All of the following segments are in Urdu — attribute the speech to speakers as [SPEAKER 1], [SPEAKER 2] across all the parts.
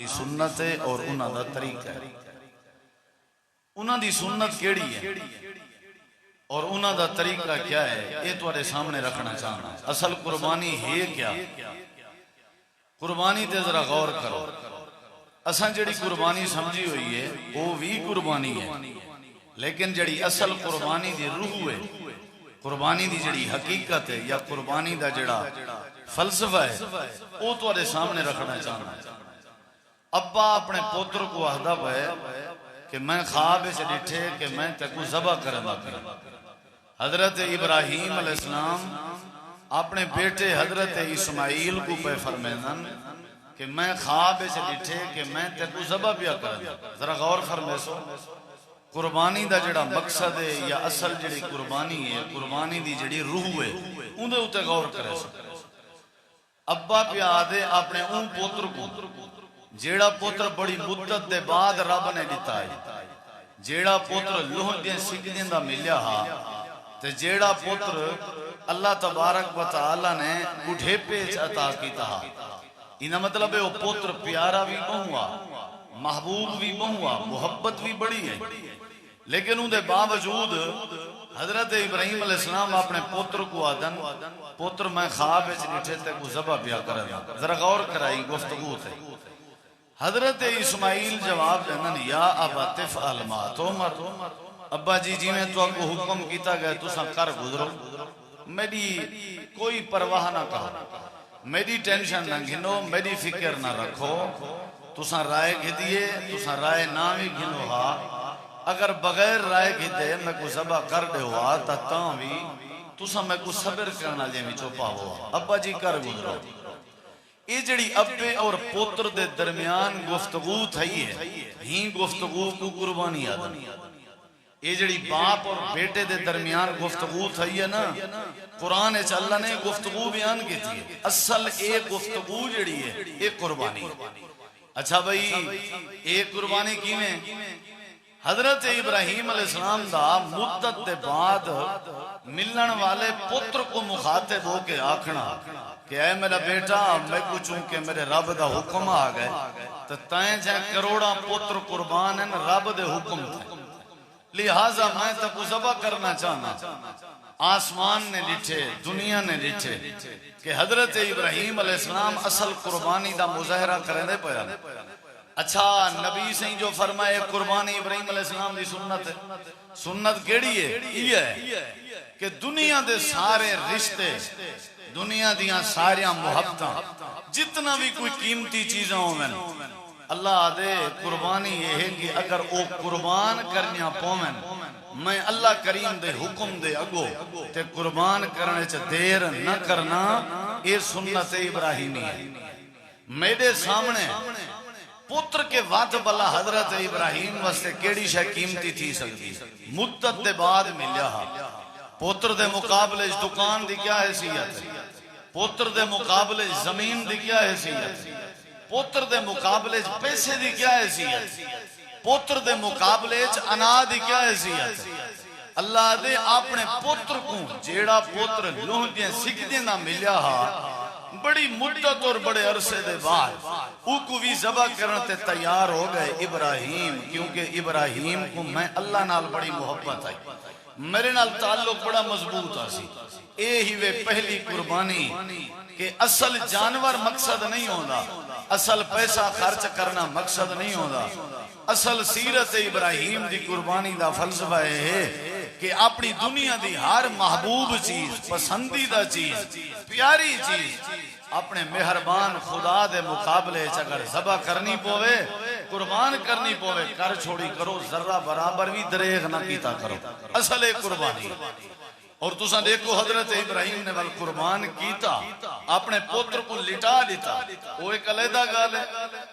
[SPEAKER 1] سنت ہے اور انہاں دا طریقہ ہے. انہاں دی سنت کیڑی ہے اور انہاں دا طریقہ کیا ہے یہ تواڈے سامنے رکھنا چاہنا. اصل قربانی ہے کیا؟ قربانی تے ذرا غور کرو. اساں جڑی قربانی سمجھی ہوئی ہے وہ بھی قربانی ہے، لیکن جڑی اصل قربانی دی روح ہے، قربانی دی جڑی حقیقت ہے یا قربانی دا جڑا فلسفہ ہے وہ تواڈے سامنے رکھنا چاہنا. ابا اپنے پوتر کو آہدا پہ کہ میں خواب سے ڈٹھے کہ میں تکو ذبح کرنا پیا. حضرت ابراہیم علیہ السلام اپنے بیٹے حضرت اسماعیل کو پہ فرمیدن کہ میں خواب سے ڈٹھے کہ میں تکو ذبح پیا کرنا. ذرا غور فرمے سو قربانی دا جڑا مقصد ہے یا اصل جڑی قربانی ہے، قربانی دی جڑی روح ہے اندے اتے غور کرے سو. ابا پیا آدھے اپنے اون پوتر کو جیڑا پوتر بڑی مدت دے بعد رب نے دیتا ہے، جیڑا پوتر لوہ دیں سجدیں دا ملیا ہا، تے جیڑا پوتر اللہ تبارک و تعالی نے بڑھے پیچ عطا کیتا ہا. انہا مطلب ہے وہ پوتر پیارا بھی بہوا، محبوب بھی بہوا، محبت بھی بڑی ہے. لیکن ان دے باوجود حضرت ابراہیم علیہ السلام اپنے پوتر کو آدن پوتر میں خواب اچ ڈٹھے تے کو ذبح پیا کرنا. ذرا غور کرائی گفتگو تے. حضرت اسماعیل جواب دینن یا ابا تفعل ما تؤمر. ابا جی جی میں تو کو حکم کیتا گیا تساں کر گزرو، میری کوئی پرواہ نہ کرو، میری ٹینشن نہ گھنو، میری فکر نہ رکھو. تساں رائے گھدیے، تساں رائے نہ بھی گھنو ہا، اگر بغیر رائے گھدے میں کو ذبح کر دے ہوا تاں بھی تساں میں کو صبر کرنا لے میں چوپا ہوا. ابا جی کر گزرو. یہ جڑی ابے اور پوتر دے درمیان گفتگو تھئی ہے، ہی گفتگو کو قربانی آدم. یہ جڑی باپ اور بیٹے دے درمیان گفتگو تھئی ہے نا، قرآن اچ اللہ نے گفتگو بیان کی تھی. اصل ایک گفتگو جڑی ہے ایک قربانی. اچھا بھئی ایک قربانی کی میں حضرت ابراہیم علیہ السلام دا مدت دے بعد ملن والے پتر کو مخاطب ہو کے آکھنا کہ اے میرا بیٹا میں کو چونکہ میرے رب دا حکم آ گئے تو تائیں جائیں کروڑا پتر قربان ہیں رب دے حکم تھے، لہذا میں تک ذبح کرنا چاہنا. آسمان نے لٹھے، دنیا نے لٹھے کہ حضرت ابراہیم علیہ السلام اصل قربانی دا مظاہرہ کریں دے پیا. اچھا نبی سے جو فرمائے قربانی ابراہیم علیہ السلام دی سنت ہے. سنت کیڑی ہے؟ یہ ہے کہ دنیا دے سارے رشتے، دنیا دیاں ساریاں محبتاں، جتنا بھی کوئی قیمتی چیزاں ہومن، اللہ دے قربانی یہ ہے کہ اگر او قربان کرنیا پومن میں اللہ کریم دے حکم دے اگو تے قربان کرنے چا دیر نہ کرنا. یہ سنت ابراہیمی ہے. میرے سامنے پتر کے وعد بلا حضرت ابراہیم واسطے کیڑی شے قیمتی تھی سکتی. مدت دے بعد ملیا ہا. پتر دے مقابلے دکان دی کیا حیثیت ہے؟ پتر دے مقابلے زمین دی کیا حیثیت ہے؟ پتر دے مقابلے پیسے دی کیا حیثیت ہے؟ پتر دے مقابلے انا دی کیا حیثیت ہے؟ اللہ دے اپنے پتر کو جیڑا پتر لوہ دیں سجدیں نہ ملیا ہا بڑی مدت اور بڑے عرصے دے بعد او کو بھی ذبح کرنے تیار ہو گئے ابراہیم، کیونکہ ابراہیم کو میں اللہ نال بڑی محبت آئی، میرے نال تعلق بڑا مضبوط آسی. اے ہی وے پہلی قربانی کہ اصل جانور مقصد نہیں ہوندہ، اصل پیسہ خرچ کرنا مقصد نہیں ہوندہ. اصل سیرت ابراہیم دی قربانی دا فلسفہ ہے کہ اپنی دنیا دی ہر محبوب چیز، پسندیدہ چیز، پیاری چیز اپنے مہربان خدا دے مقابلے اگر ذبح کرنی پوے، قربان کرنی پوے، کر چھوڑی کرو، ذرہ برابر بھی دریغ نہ کیتا کرو. اصل ایک قربانی. اور تساں دیکھو حضرت ابراہیم نے ول قربان کیتا، اپنے پوتر کو لٹا دیتا. وہ ایک علیحدہ گال ہے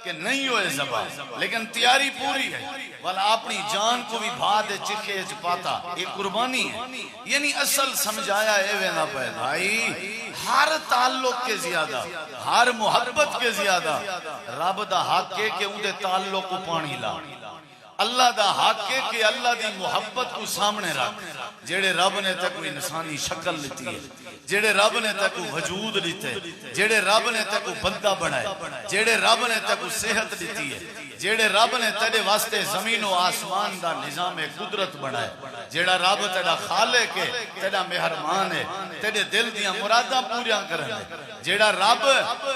[SPEAKER 1] کہ نہیں ہوئے ذبح، لیکن تیاری پوری ہے. والا اپنی جان کو بھی بھاد چکھے پاتا، ایک قربانی ہے. یعنی اصل سمجھایا اے وینا پہ بھائی ہر تعلق کے زیادہ، ہر محبت کے زیادہ رب دا حق ہے کہ ان دے تعلق کو پانی لا. اللہ دا حق ہے کہ اللہ دی محبت کو سامنے رکھ. جیڑے رب نے تک کوئی انسانی شکل لیتی ہے، جیڑے رب نے تکو وجود دیتے، جیڑے رب نے تکو بندہ بنائے، جیڑے رب نے تکو صحت دیتی ہے، جیڑے رب نے تیرے واسطے زمین و آسمان دا نظام قدرت بنائے، جیڑا رب تیرا خالق ہے، تیرا مہربان ہے، تیرے دل دیاں مراداں پوریاں کرنے، جیڑا رب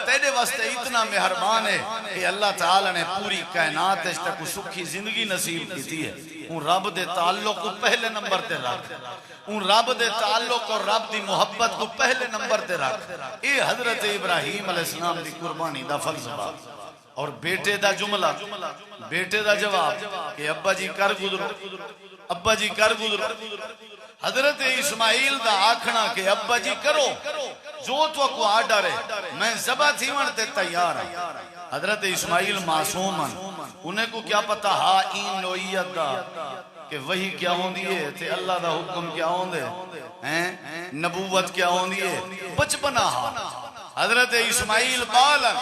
[SPEAKER 1] تیرے واسطے اتنا مہربان ہے کہ اللہ تعالی نے پوری کائنات اس تک سکھی زندگی نصیب کیتی ہے، ان رب دے تعلق کو پہلے نمبر تے رکھ، ان رب دے تعلق اور رب دی محبت کو پہلے نمبر تے رکھ۔ اے حضرت ابراہیم علیہ السلام دی قربانی دا فلسفہ اور بیٹے دا جملہ، بیٹے دا جواب کہ ابا جی کر گزرو، ابا جی کر گزرو۔ حضرت اسماعیل دا آکھنا کہ ابا جی کرو جو تو کو آڈر ہے، میں ذبح تھیون تے تیار ہوں۔ حضرت اسماعیل معصومن، انہیں کو کیا پتا ہا این نوعیت دا کہ وہی کیا ہوندی ہے تے اللہ دا حکم کیا ہوندے ہیں، نبوت کیا ہوندی ہے، بچپنا ہا۔ حضرت اسماعیل بالن،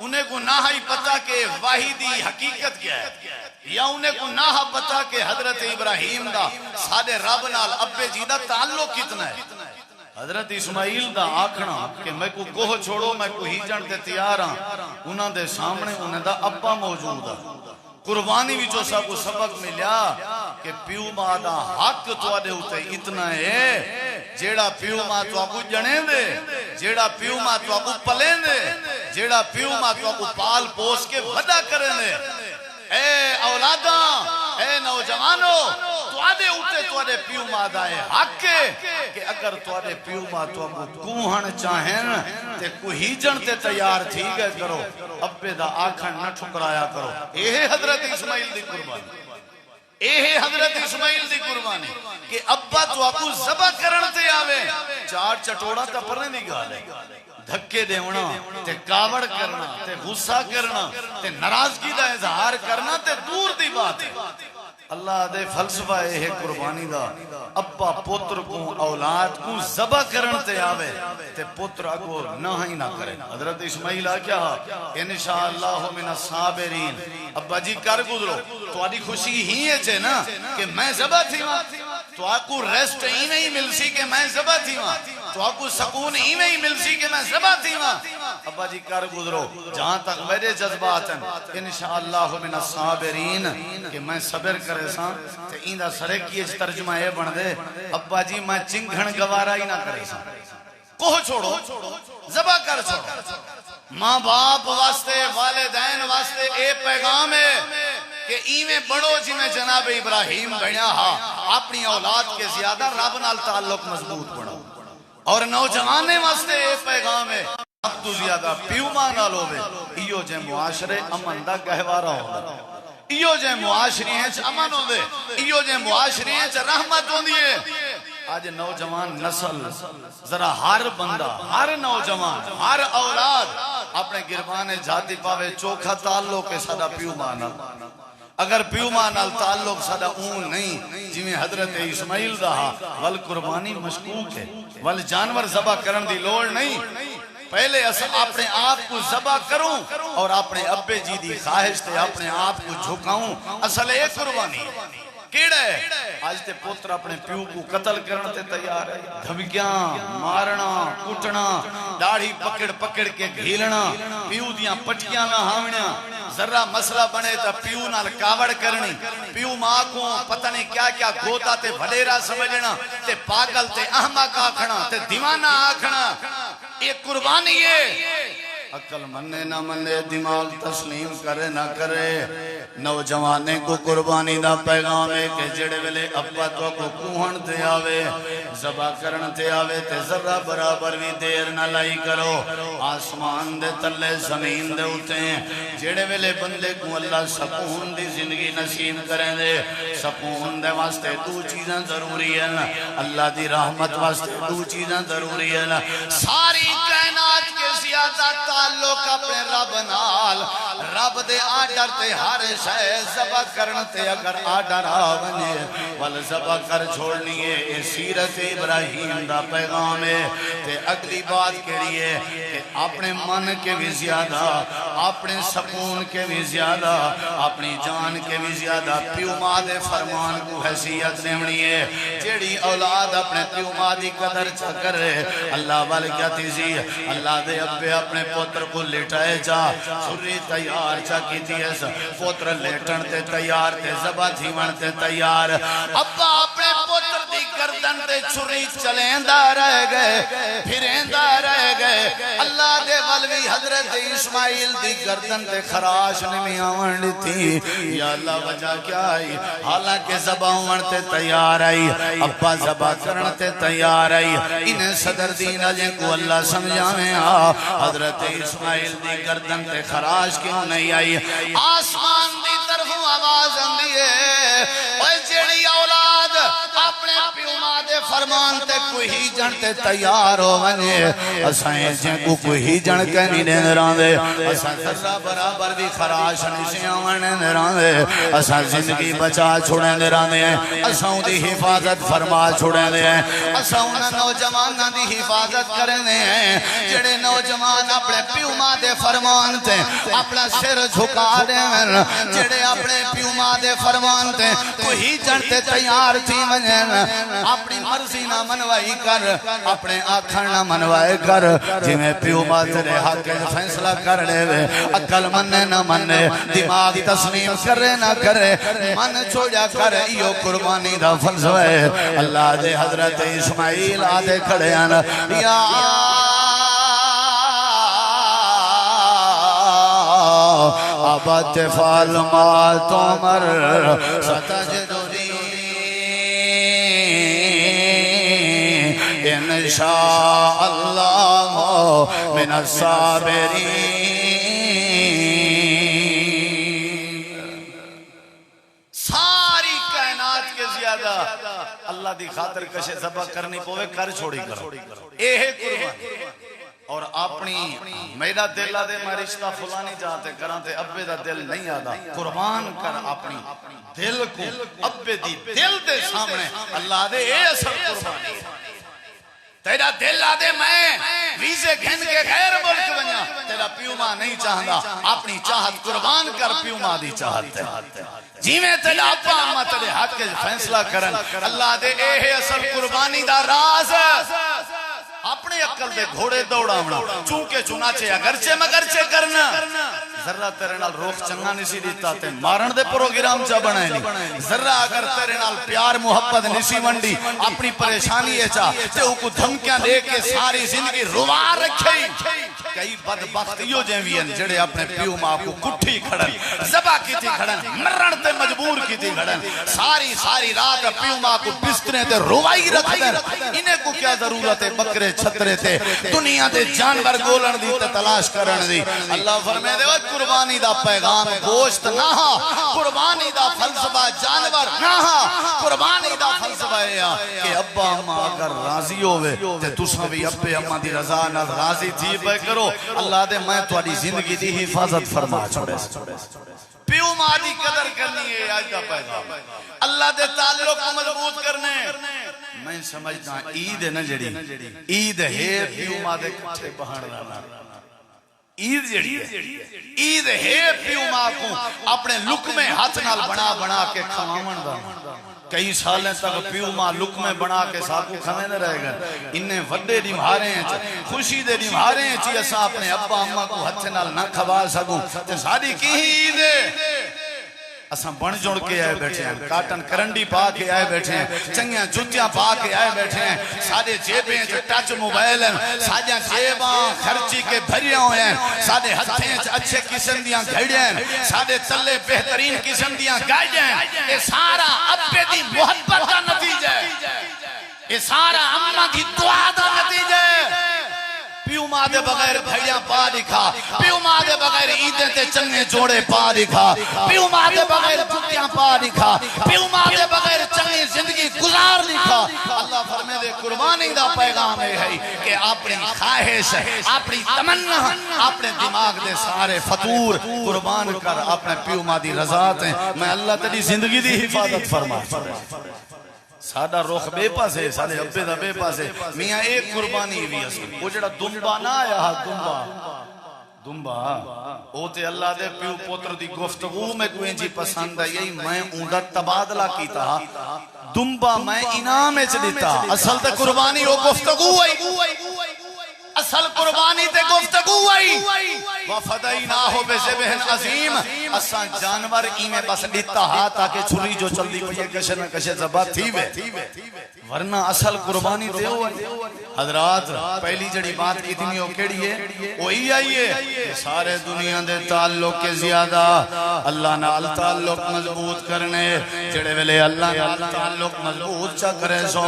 [SPEAKER 1] انہیں کو نہ ہی پتا کہ واحدی حقیقت کیا ہے، یا انہیں کو نہ پتا کہ حضرت ابراہیم دا سادے رب نال ابے جی دا تعلق کتنا ہے۔ حضرت اسماعیل دا آکھنا کہ میں کو کوہ چھوڑو، میں کو ہی جن تے تیار ہاں، انہاں دے سامنے انہیں دا ابا موجود ہے۔ قربانی بھی جو سا کو سبق ملیا کہ پیو ماں دا حق تو آدھے ہوتے اتنا ہے، جیڑا پیو ماں تو آکو جنے دے، جیڑا پیو ماں تو آکو پلیں دے، جیڑا پیو ماں تو آکو پال پوس کے ودا کریں دے۔ اے اولاداں، اے نوجوانوں، تو آدھے ہوتے تو آدھے پیو ماں دا ہے حق ہے کہ اگر تو آدھے پیو ماں تو آکو کوہن چاہیں تے کوہی جن تے تیار تھی گئے کرو، ابے دا آکھن نہ ٹھکرایا کرو۔ اے حضرت اسماعیل دی قربانی، اے حضرت اسماعیل دی قربانی کہ ابا تو آکو ذبح کرن تے آوے، چار چٹوڑا تا پرنے دی گال ہے، دھکے دیونا تے کاوڑ کرنا تے غصہ کرنا تے ناراضگی دا اظہار کرنا تے دور دی بات ہے۔ اللہ دے فلسفہ ہے قربانی دا، ابا پتر کو اولاد کو ذبح کرن تے آوے تے پتر اگو نہ ہی نہ کرے۔ حضرت اسماعیل کیا انشاءاللہ من الصابرین، ابا جی کر گزرو، تو آدھی خوشی ہی ہے چھے نا کہ میں ذبح تھی وہاں، تو آکو ریسٹ ہی نہیں مل سی کہ میں ذبح تھی وہاں، تو آکو سکون ہی نہیں مل سی کہ میں ذبح تھی وہاں۔ ابا جی کر گزرو، جہاں تک میرے جذبات ہیں انشاءاللہ من الصابرین کہ میں صبر کرے ساں تے ایندہ سرے کی اس ترجمہ اے بن دے، ابا جی میں چنگھن گوارا ہی نہ کرے ساں، کوہ چھوڑو، ذبح کر چھوڑو۔ ماں باپ واسطے، والدین واسطے اے پیغام ہے کہ ایویں بڑو جی میں جناب ابراہیم بنیا ہا، اپنی اولاد کے زیادہ رب نال تعلق مضبوط بڑھو۔ اور نوجوانے واسطے اے پیغام ہے اب تو زیادہ پیو ماں نال ہوئے، ایو جے معاشرے امن دا گہوارا ہوگا، ایو جے معاشرے ہیں امن ہو دے، ایو جے معاشرے ہیں رحمت ہو دیئے۔ آج نوجوان نسل ذرا ہر بندہ، ہر نوجوان، ہر اولاد اپنے گربانے جاتی پاوے چوکھا تعلق ہے سادہ پیو ماں نال۔ اگر پیو ماں نال تعلق سادہ اون نہیں جی میں حضرت اسماعیل دا ول قربانی مشکوک ہے، ول جانور ذبح کرن دی لوڑ نہیں، پہلے اپنے آپ کو ذبح کروں اور اپنے ابے جی دی خواہش تے اپنے آپ کو جھکاؤں، اصل ایک قربانی کیڑا ہے۔ آج تے پوتر اپنے پیو کو قتل کرنے تے تیار ہے، دھمکیاں مارنا کٹنا، داڑھی پکڑ پکڑ کے گھیلنا، پیو دیاں پٹیاں نہ ہاونا، ذرہ مسئلہ بنے تا پیو نال کاوڑ کرنی، پیو ماں کو پتہ نہیں کیا کیا گھوتا تے بھلیرا سمجھنا تے پاگل تے احمق آکھنا تے دیوانہ آکھنا، ایک قربانی ہے۔ عقل منے نہ منے، دماغ تسلیم کرے نہ کرے، نوجوانے کو قربانی دا پیغام ہے کہ جڑے ویلے ابا تو کو کوہن تے آوے، ذبح کرن تے آوے تے ذرہ برابر بھی دیر نہ لائی کرو، آسمان دے تلے زمین دے اٹھے ہیں، جڑے ویلے بندے کو اللہ سکون دی زندگی نصیب کریں دے، سکون دے واسطے دو چیزیں ضروری ہیں، اللہ دی رحمت واسطے دو چیزیں ضروری ہیں، ساری کائنات کے زیادہ تعلق اپنے رب نال رب دے آڈر تے ہر شے ذبح کرن تے اگر آڈر آونے ول ذبح کر چھوڑنی ہے یہ سیرت ابراہیم دا پیغام ہے تے اگلی بات کہڑی ہے کہ اپنے من کے بھی زیادہ اپنے سکون کے بھی زیادہ اپنی جان کے بھی زیادہ پیو ماں دے فرمان کو حیثیت دیونی ہے جیڑی اولاد اپنے پیو ماں دی قدر چا کرے اللہ والے کیا تیزی اللہ دے ابے اپنے پوتر کو لٹائے جا سری تیار چا کی تیز پوتر لیٹن تے تیار تے زبا تھیون تے تیار ابا اپنے پوتر دی گردن تے چھری چلیندہ رہ گئے پھریندہ رہ گئے اللہ دے ولوی حضرت اسماعیل دی گردن تے خراش نمی آون تھی یا اللہ وجہ کیا آئی حالانکہ زبا ہون تے تیار آئی ابا زبا کرن تے تیار آئی انہیں صدر دین علی کو اللہ سمجھاویں حضرت اسماعیل دی گردن تے خراش کیوں نہیں آئی آسمان دی طرف آواز اندی ہے اوہ جیڑی اولاد اپنے پیوما دے فرمان تے کوئی جن تے تیار ہو ونے اسائیں جن کو کوئی جن کے نہیں دیندران دے اساں ذرہ برابر بھی خراش نشیاں ونے دیندران دے اساں زندگی بچا چھوڑیں دیندران دے اساں دی حفاظت فرما چھوڑیں دے اساں انہاں نوجواناں دی حفاظت کریں دے جڑے نوجوان اپنے پیوما دے فرمان تے اپنا سر جھکا دے جڑے اپنے پیوما دے فرمان تے کوئی جن تے تیار تھی ونجن اپنی مرضی نہ منوائی کر اپنے آکھن نہ منوائے کر جی میں پیوما تیرے حق کے فیصلہ کر لے وے عقل مننے نہ مننے دماغ تسلیم کرے نہ کرے من چھوڑا کر ایو قربانی دا فلسفہ ہے اللہ دے حضرت اسماعیل آدھے کھڑے ہیں یا ابت فعل ما تمر ستجدنی انشاء اللہ من الصابرین ساری کائنات کے زیادہ اللہ دی خاطر کشے ذبح کرنی پوے کر چھوڑی کرو اے ہے قربان اور اپنی میرا دل آدھے میں رشتہ فلانی جاتے کراتے ابے دا دل نہیں آدھا قربان کر اپنی دل کو ابے دی دل دے سامنے اللہ دے اے اثر قربانی تیرا دل آدھے میں ویزے گھن کے غیر ملک بنیا تیرا پیوما نہیں چاہتا اپنی چاہت قربان کر پیوما دی چاہت جی میں تیرا ابا اما تیرے حق کے فیصلہ کرن اللہ دے اے ہے اثر قربانی دا راز اپنے عقل دے گھوڑے دوڑاونا چونکہ چنانچہ اگرچہ مگرچہ کرنا ذرہ تیرے نال روک چنگا نسی دیتا تے مارن دے پروگرام چا بنائے نہیں ذرہ اگر تیرے نال پیار محبت نسی منڈی اپنی پریشانی ہے چا تے او کو دھمکیاں دے کے ساری زندگی روا رکھے کئی بدبختیوں جیوین جڑے اپنے پیو ماں کو کٹھی کھڑن زبا کی تھی کھڑن مرن تے مجبور کی تھی کھڑن ساری رات پیو ماں کو بسترے تے روائی رکھ دیں انہیں کو کیا ضرورت ہے بکرے چھترے تے دنیا دے جانور گولن دی تے تلاش کرن دی اللہ فرمائے دے وہ قربانی دا پیغام گوشت نہ قربانی دا فلسفہ جانور نہ قربانی دا فلسفہ ہے کہ ابا اما اگر راضی ہوئے تے تساں بھی ابے اما دی رضا نال راضی تھی پہ کرو اللہ دے میں تواڈی زندگی دی حفاظت فرما چھوڑے پیو ماں دی قدر کرنی ہے آج دا پیغام اللہ دے تعلق کو مضبوط کرنے میں سمجھتا عید ہے نا جڑی عید ہے پیو ماں دے کٹھے بہن رانا عید جڑی ہے عید ہے پیو ماں کو اپنے لقمے ہاتھ نال بنا کے کھواون دا کئی سالیں تک پیو ماں لقمے بنا کے ساکو کھوے نہ رہے گا انہیں وڈے نمہارے ہیں خوشی دے نمہارے ہیں چی اساں اپنے ابا اما کو ہتھے نال نہ کھوا سکوں تے ساری کی عید ہے اساں بن جوڑ کے آئے بیٹھے ہیں کاٹن کرنڈی پا کے آئے بیٹھے ہیں چنگیاں جوتیاں پا کے آئے بیٹھے ہیں سارے جیبیں جو ٹچ موبائل ہیں ساجیاں جیباں خرچی کے بھریاں ہوئے ہیں سارے ہتھیں اچھے قسم دیاں گھڑے ہیں سارے تلے بہترین قسم دیاں گائے ہیں یہ سارا ابے دی محبت کا نتیجہ ہے یہ سارا اماں کی دعا دا نتیجہ ہے پیو ماں دے بغیر بھیڑیاں پا دکھا پیو ماں دے بغیر عیدیں تے چنگے جوڑے پا دکھا پیو ماں دے بغیر جتیاں پا دکھا پیو ماں دے بغیر چنگی زندگی گزار دکھا اللہ فرمے دے قربانی دا پیغام ہے کہ اپنی خواہش اپنی تمنا اپنے دماغ دے سارے فطور قربان کر اپنے پیو ماں دی رضا تے میں اللہ تیری زندگی دی حفاظت فرما سادہ روخ بے پاسے سادے ابے دا بے پاسے میاں ایک قربانی بھی اصل وہ جڑا دنبا نہ آیا دنبا او تے اللہ دے پیو پوتر دی گفتگو میں کوئی جی پسند ہے یہی میں اوندا تبادلہ کیتا دنبا میں انعام اچ دیتا اصل تے قربانی او گفتگو ہے اصل قربانی تے گفتگو ہے وفدیناہ بذبح عظیم اساں جانور ایمیں بس دیتا ہا تاکہ چھری جو چلدی کوئی کشے نہ کشے ذبح تھی وے ورنہ اصل قربانی تے ہو حضرات پہلی جڑی بات کی تھی وہ کیڑی ہے وہی آئیے سارے دنیا دے تعلق کے زیادہ اللہ نال تعلق مضبوط کرنے جڑے ویلے اللہ نال تعلق مضبوط چا کرے سو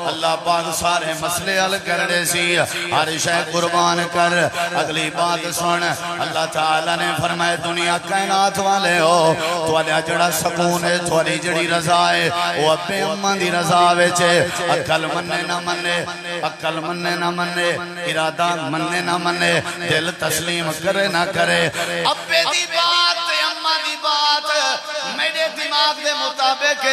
[SPEAKER 1] اللہ پاک سارے مسئلے حل کرنے سی ہر شے قربان کر اگلی بات سن اللہ تعالیٰ نے فرمائے دنیا کائنات والے ہو تواڈا جڑا سکون ہے تواڈی جڑی رضا ہے وہ ابے اماں دی رضا وچ عقل مننے نہ مننے عقل مننے نہ مننے ارادہ مننے نہ مننے دل تسلیم کرے نہ کرے ابے دی بات اماں دی بات میرے دماغ دے مطابق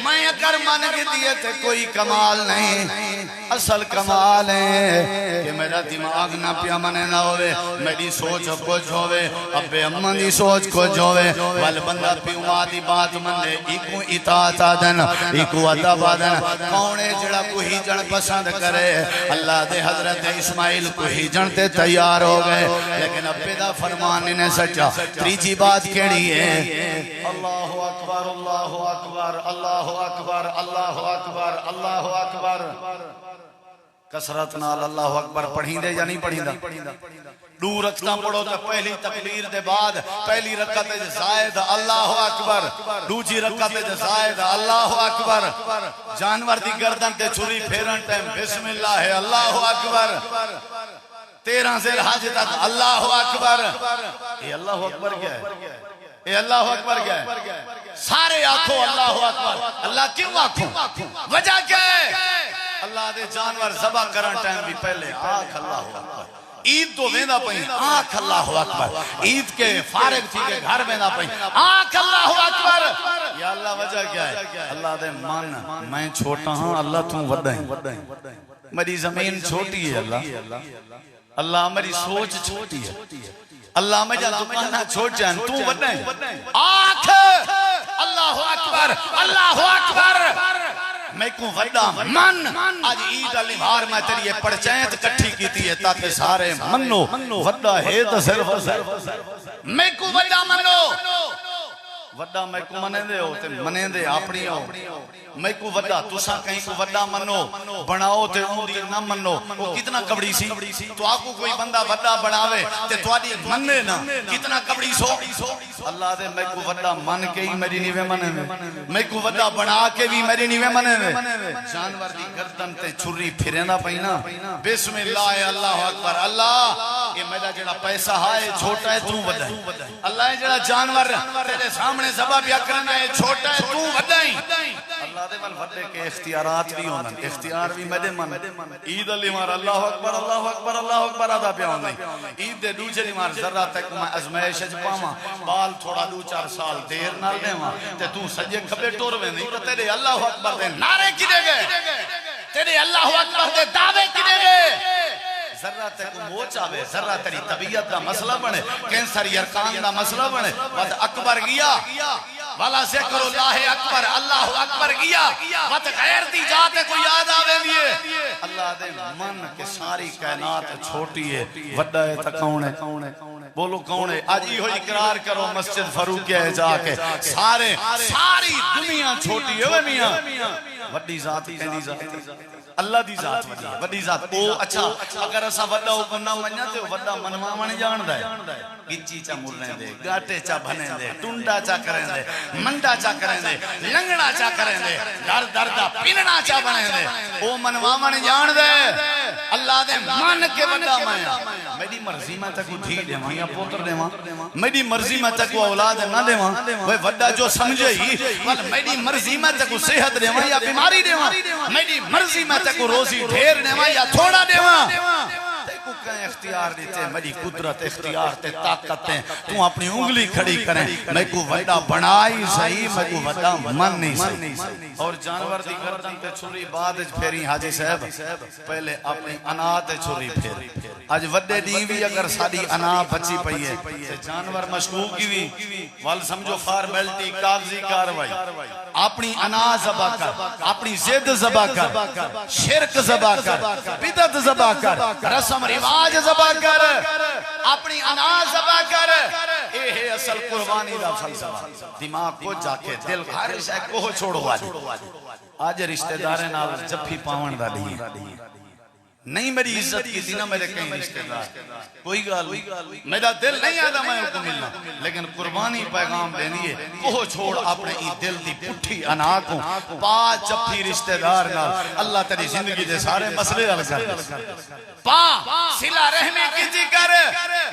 [SPEAKER 1] میں اگر من کے دیے تے کوئی کمال نہیں اصل کمال ہے کہ میرا دماغ نہ پیا منے نہ ہوئے میری سوچ کچھ ہوئے ابے اماں دی سوچ کچھ ہوئے وال بندہ پیو ماں دی بات منے ایکو اطاعت آدن ایکو ادب آدن کونے جڑا کو ہی جن پسند کرے اللہ دے حضرت اسماعیل کو ہی جن تے تیار ہو گئے لیکن ابے دا فرمان انہیں سچا تیجی بات کیڑی ہے اللہ اکبر اللہ اکبر اللہ اکبر اللہ اکبر اللہ اکبر کسرت نال اللہ اکبر پڑھیں دے یا نہیں پڑھیں دا دو رکھتا پڑھو تو پہلی تکبیر دے بعد پہلی رکعت زائد اللہ اکبر دوسری رکعت زائد اللہ اکبر جانور دی گردن تے چھری پھیرن ٹائم بسم اللہ ہے اللہ اکبر 13 ذی الحج تک اللہ اکبر یہ اللہ اکبر کیا ہے یہ اللہ اکبر کیا ہے سارے آنکھوں اللہ اکبر اللہ کیوں آنکھوں وجہ کیا ہے اللہ دے جانور ذبح کرن ٹائم بھی پہلے آنکھ اللہ اکبر عید تو ویندہ پہیں آنکھ اللہ اکبر عید کے فارغ تھی کے گھر ویندہ پہیں آنکھ اللہ اکبر یا اللہ وجہ کیا ہے اللہ دے من میں چھوٹا ہاں اللہ تم وڈائیں میری زمین چھوٹی ہے اللہ میری سوچ چھوٹی ہے اللہ میں جا دکانہ چھوٹ جائیں تو وڈائیں آنکھ اللہ اکبر اللہ اکبر میں کو وڈا من آج عید علی بھار میں تیری پرچیت کٹھی کی تھی تاکہ سارے منو وڈا ہے تو صرف میں کو وڈا منو وڈا میں کو منے دے ہوتے منے دے اپنی ہو میں کو وڈا تسا کہیں کو وڈا منو بناؤ تے اندی نہ منو وہ کتنا کبڑی سی تو آپ کو کوئی بندہ وڈا بناوے تے تواری مننے نا کتنا کبڑی سو اللہ دے میں کو وڈا من کے ہی میری نیوے منے میں کو وڈا بنا کے بھی میری نیوے منے جانور دی گردن تے چھری پھرینا پہینا بسم اللہ اللہ اکبر اللہ یہ میرا جڑا پیسہ ہے چھوٹا ہے تو وڈا ہے اللہ ہے جڑا جانور تیرے سامنے ذبح بھی کرنا ہے چھوٹا ہے تو وڈا ہے اللہ دے ول وڈے کے اختیارات بھی ہونن اختیار بھی میرے من عید علی مار اللہ اکبر اللہ اکبر اللہ اکبر ادا پیا ہوندا عید دے دوجے مار ذرا تک میں ازمائش وچ پاواں بال تھوڑا 2-4 سال دیر نال دیواں تے تو سجے کھبے ٹور ویندی تے تیرے اللہ اکبر دے نعرے کدے گئے تیرے اللہ اکبر دے دعوے کدے گئے ذرہ تک موچ آوے ذرہ تیری طبیعت دا مسئلہ بنے کینسر یرکان دا مسئلہ بنے وقت اکبر گیا والا ذکر اللہ اکبر گیا وقت غیر دی جاتے کو یاد آوے بھی اللہ دے من کے ساری کائنات چھوٹی ہے وڈا ہے تا کون ہے بولو کون ہے آج ہی ہو اقرار کرو مسجد فاروق ہے جا کے ساری دنیا چھوٹی ہے میاں وڈی ذات ہی کہنی ذات اللہ دی ذات وڈی ذات او اچھا اگر اسا وڈا او نہ منیا تے وڈا منوا من جاندا ہے گچی چا مرنے دے گاٹے چا بھنے دے ٹنڈا چا کریں دے منڈا چا کریں دے لنگڑا چا کریں دے در دردا پیننا چا بنے دے او منوا من جان دے اللہ دے مان کے وڈا میں میری مرضی میں تک دھی دیواں یا پوتر دیواں میری مرضی میں تک اولاد نہ دیواں وہ وڈا جو سمجھے ہی میری مرضی میں تک صحت دیواں یا بیماری دیواں میری مرضی میں تک روزی ڈھیر دیواں یا تھوڑا دیواں کو کہیں اختیار دیتے میری قدرت اختیار تے طاقتیں تو اپنی انگلی کھڑی کریں میں کو وڈا بنائی صحیح میں کو وڈا من نہیں صحیح اور جانور دی گردن تے چھری بعد پھیری حاجی صاحب پہلے اپنی انا تے چھری پھیری آج وڈے دی بھی اگر ساری انا بچی پئی ہے تے جانور مشکوک کی بھی وال سمجھو فارمیلٹی کاغذی کاروائی اپنی انا ذبح کر اپنی ضد ذبح کر شرک ذبح کر بدعت ذبح کر رسم رواج ذبح کر اپنی انا ذبح کر اے ہے اصل قربانی دا فلسفہ دماغ کو جا کے دل ہر شے کو چھوڑو آج رشتہ داریں نال جفی پاون دا دی نہیں میری عزت کی تھی نہ میرے کہیں رشتہ دار کوئی گال میرا دل نہیں آدھا میں کو ملنا لیکن قربانی پیغام دینی ہے وہ چھوڑ اپنے ای دل دی پٹھی انا کو پا جفی رشتہ دار نال اللہ تیری زندگی دے سارے مسئلے حل کر پا صلہ رحمی کیتی کر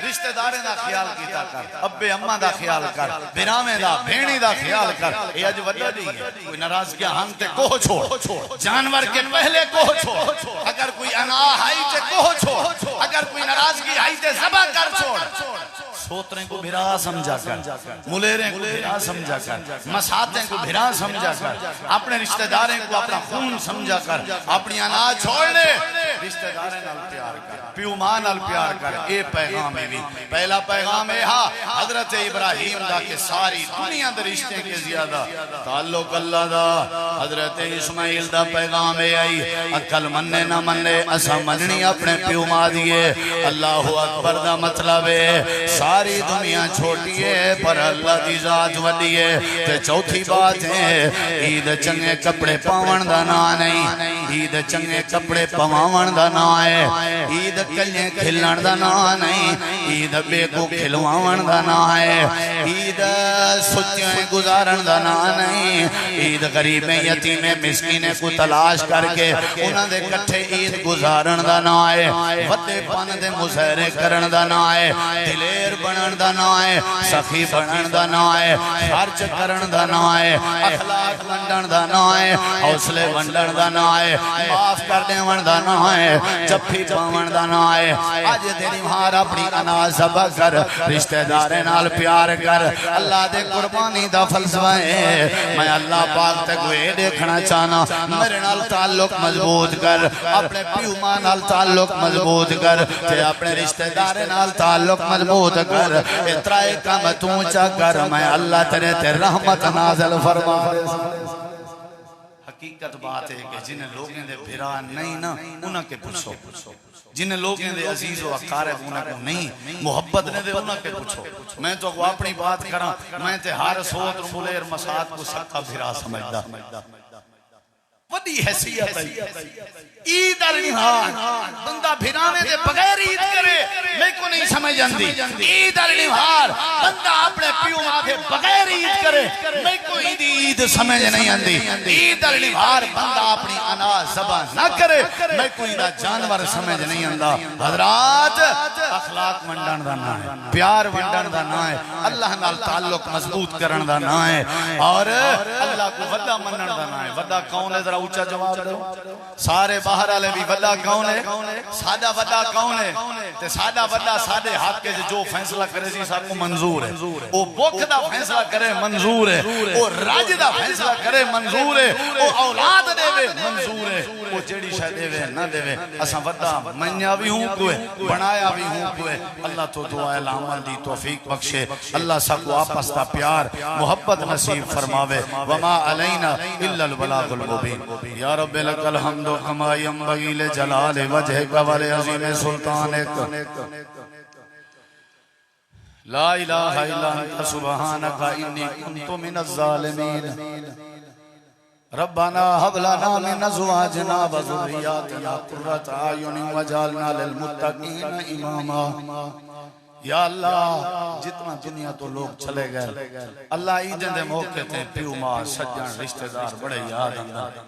[SPEAKER 1] رشتہ داریں دا خیال کیتا کر ابے اماں دا خیال کر برامے دا بھینی دا خیال کر یہ اج وڈا نہیں ہے کوئی ناراض کیا ہم تے کوہ چھوڑ جانور کے پہلے کوہ چھوڑ اگر کوئی انا ہائی تے کوہ چھوڑ اگر کوئی ناراضگی ہائی تے ذبح کر چھوڑ سوتریں کو بھرا سمجھا کر ملیریں کو بھرا سمجھا کر مساتیں کو بھرا سمجھا کر اپنے رشتہ داریں کو اپنا خون سمجھا کر اپنی انا چھوڑ لے رشتہ داریں نال پیار کر پیو ماں نال پیار کر اے پیغام ہے بھی پہلا پیغام ہے ہاں حضرت ابراہیم دا کہ ساری دنیا دے رشتے کے زیادہ تعلق اللہ دا حضرت اسماعیل دا پیغام ہے آئی اکل مننے نہ مننے اسا مننی اپنے پیو ماں دیئے اللہ اکبر دا مطلب ہے ساری دنیا چھوٹی ہے پر اللہ دی ذات وڈی ہے تے چوتھی بات ہے عید چنگے کپڑے پاون دا نا نہیں عید چنگے کپڑے پواون دا نا ہے عید کلیاں کھلن دا نا نہیں عید بے کو کھلواون دا نا ہے عید سچیاں گزارن دا نا نہیں عید غریبیں یتیمیں مسکینے کو تلاش کر کے انہاں دے کٹھے عید گزارن دا نا ہے وڈے پن دے مظاہرے کرن دا نا ہے دلیر بنن دا نا ہے سخی بنن دا نا ہے خرچ کرن دا نا ہے اخلاق ونڈن دا نا ہے حوصلے ونڈن دا نا ہے معاف کر دیون دا نا ہے جفی پاون دا نا ہے آج تیری مہار اپنی انا ذبح کر رشتہ داریں نال پیار کر اللہ دے قربانی دا فلسفہ ہے میں اللہ پاک تے کوئی دیکھنا چاہنا میرے نال تعلق مضبوط کر اپنے پیو ماں نال تعلق مضبوط کر تے اپنے رشتہ داریں نال تعلق مضبوط کر اترائے کم تو چا کر میں اللہ تیرے تے رحمت نازل فرما حقیقت بات ہے کہ جنہیں لوگیں دے بھرا نہیں نا انہاں کے پوچھو جنہیں لوگیں دے عزیز و اقارب انہاں کو نہیں محبت نے دے انہاں کے پوچھو میں تو اپنی بات کرا میں تے ہر سوت رمولیر مساعد کو سکا بھرا سمجھدا وڈی حیثیت ہے عید النہار بندہ بھرانے دے بغیر عید کرے میں کو نہیں سمجھ جاندی عید النہار بندہ اپنے پیو ماں کے بغیر عید کرے میں کو عید سمجھ نہیں آندی عید النہار بندہ اپنی انا ذبح نہ کرے میں کو عید جانور سمجھ نہیں آندا حضرات اخلاق ونڈن دا نا ہے پیار ونڈن دا نا ہے اللہ نال تعلق مضبوط کرن دا نا ہے اور اللہ کو وڈا منن دا نا ہے وڈا کون ہے ذرا اونچا جواب دو سارے باہر والے بھی وڈا کون ہے سادہ وڈا کون ہے تے سادہ وڈا سادے حق کے جو فیصلہ کرے سی سب کو منظور ہے او بھوک دا فیصلہ کرے منظور ہے او راج دا فیصلہ کرے منظور ہے او اولاد دے وے منظور ہے او جیڑی شے دے وے نہ دے وے اساں وڈا منیا بھی ہوں کوئے بنایا بھی ہوں کوئے اللہ تو دعا العمل دی توفیق بخشے اللہ سب کو آپس دا پیار محبت نصیب فرماوے وما علینا الا البلاغ المبین یا رب لک الحمد کما ينبغي لجلال وجهك ولعظیم سلطانك لا الہ الا انت سبحانك انی کنت من الظالمین ربنا هب لنا من ازواجنا وذرياتنا قرة اعین واجعلنا للمتقین اماما یا اللہ جتنا دنیا تو لوگ چلے گئے اللہ عیدیں دے موقع تے پیو ماں سجن رشتہ دار بڑے یاد اندر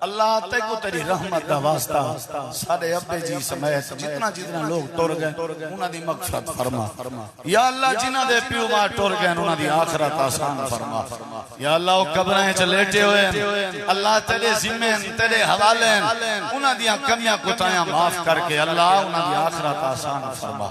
[SPEAKER 1] اللہ تے کو تیری رحمت دا واسطہ سارے ابے جی سمیت جتنا لوگ ٹر گئے انہاں دی مغفرت فرما یا اللہ جنہاں دے پیو ماں ٹر گئے انہاں دی آخرت آسان فرما یا اللہ وہ قبریں چ لیٹے ہوئے اللہ تیرے ذمے تیرے حوالے انہاں دیاں کمیاں کوتاہیاں معاف کر کے اللہ انہاں دی آخرت آسان فرما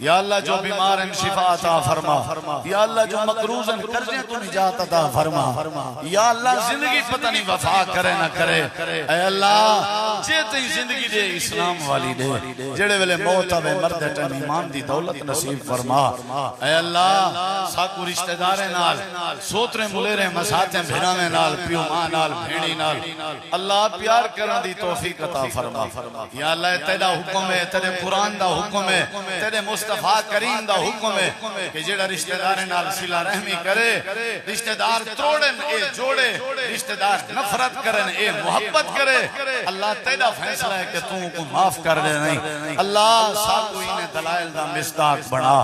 [SPEAKER 1] یا اللہ جو بیمار ہیں شفا عطا فرما یا اللہ جو مقروض ہیں قرضیں تو نجات عطا فرما یا اللہ زندگی پتہ نہیں وفا کرے نہ کرے اے اللہ جے تئی زندگی دے اسلام والی دے جڑے ویلے موت آوے مرد ٹائم ایمان دی دولت نصیب فرما اے اللہ ساکو رشتہ دارے نال سوترے ملیرے مساتیں بھیراویں نال پیو ماں نال بھیڑی نال اللہ پیار کرن دی توفیق عطا فرما یا اللہ تیرا حکم ہے تیرے قرآن دا حکم ہے تیرے مصطفیٰ کریم دا حکم ہے کہ جڑا رشتہ دارے نال صلہ رحمی کرے رشتہ دار توڑن اے جوڑے رشتہ دار نفرت کرن اے محبت کرے اللہ تیرا فیصلہ ہے کہ تو کو معاف کر دے نہیں اللہ ساتھ انہیں دلائل دا مصداق بنا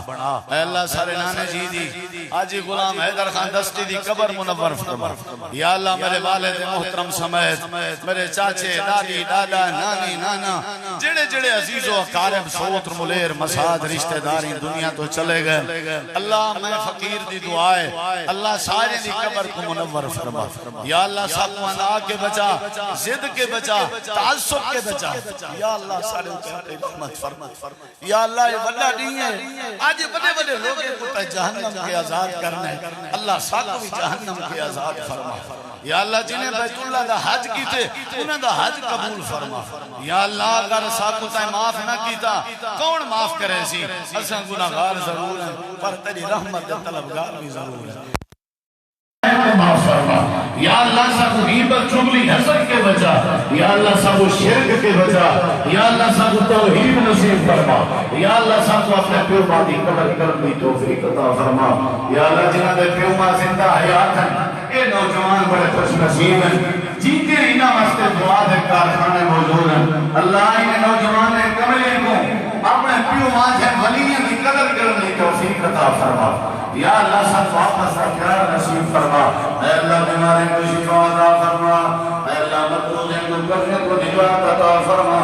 [SPEAKER 1] اے اللہ سارے نانے جی دی آجی غلام حیدر خان دستی دی قبر منور فرما یا اللہ میرے والد محترم سمیت میرے چاچے دادی دادا نانی نانا جڑے جڑے عزیز و اقارب سوتر ملیر مساد رشتہ داری دنیا تو چلے گئے اللہ میں فقیر دی دعائے اللہ سارے دی قبر کو منور فرما یا اللہ ساتھ انا کے بچا زد کے بچا تعصب کے بچا یا اللہ سارے اوپر رحمت فرما یا اللہ یہ بڑا نہیں ہے آج بڑے بڑے لوگیں کو جہنم کے آزاد کرنے اللہ ساتھ بھی جہنم کے آزاد فرما یا اللہ جنہیں بیت اللہ دا حج کیتے انہیں دا حج قبول فرما یا اللہ اگر ساتھ تائیں معاف نہ کیتا کون معاف کرے سی اساں گناہگار ضرور ہیں پر تیری رحمت دے طلبگار بھی ضرور ہیں معاف فرما یا اللہ سب غیبت چغلی حسد کے بچا یا اللہ سب شرک کے بچا یا اللہ سب توحید نصیب فرما یا اللہ سب اپنے پیو ماں دی قدر کرن دی توفیق عطا فرما یا اللہ جنہاں دے پیو ماں زندہ حیات ہیں اے نوجوان بڑے خوش نصیب ہیں جیتے انہاں واسطے دعا دے کارخانے موجود ہیں اللہ انہیں نوجوان نے کملے کو اپنے پیو ماں سے ولیوں کی قدر کرن دی توفیق عطا فرما یا اللہ سب واپس پیار نصیب فرما اے اللہ بیماری کو شفا عطا فرما اے اللہ مقروضیں کو کرنے کو نجات عطا فرما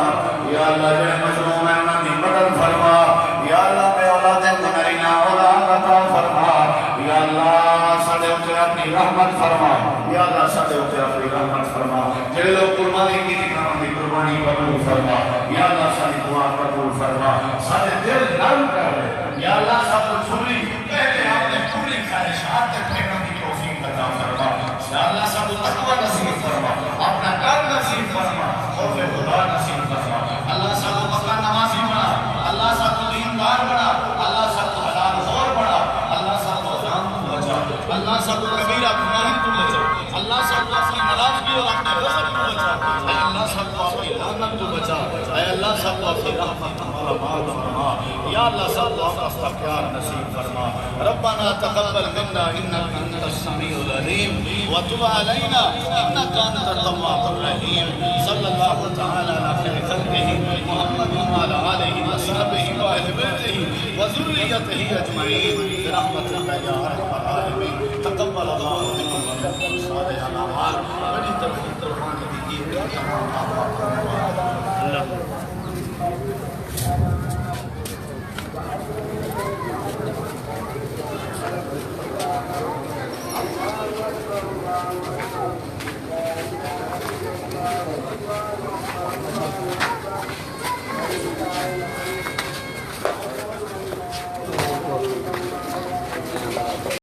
[SPEAKER 1] یا اللہ جڑے مظلوم ہیں انہاں دی مدد فرما یا اللہ بے اولادیں کو نرینا اولاد عطا فرما یا اللہ ساڈے اوپر اپنی رحمت فرما یا اللہ ساڈے اوپر اپنی رحمت فرما جڑے لوگ قربانی کی انہاں دی قربانی قبول فرما یا اللہ ساری دعا قبول فرما سارے دل نرم کر یا اللہ سب چھوڑی پہلے اپنے پوری خواہشات کے پھیرنے کی توفیق عطا فرما یا اللہ سب تقوی نصیب فرما اپنا کر نصیب فرما خوف خدا نصیب فرما اللہ سب مکان نمازی بنا اللہ سب دیندار بنا اللہ سب حلال خور بنا اللہ سب حرام کو بچا اللہ سب کبیرہ گناہ کو بچا اللہ سب اپنی ناراضگی اور اپنے غضب کو بچا اے اللہ سب کو اپنی لعنت کو بچا اے اللہ سب کو اپنی رحمت ہمارا باد فرما یا اللہ سب کو اپنا پیار نصیب فرما ربنا تقبل منا انك انت السميع العليم وتب علينا انك انت التواب الرحيم صلى الله تعالى على خير خلقه محمد وعلى اله وصحبه واهل بيته وذريته اجمعين برحمتك يا ارحم الراحمين تقبل الله منكم صالح الاعمال بڑی تبلیغ روحانی دی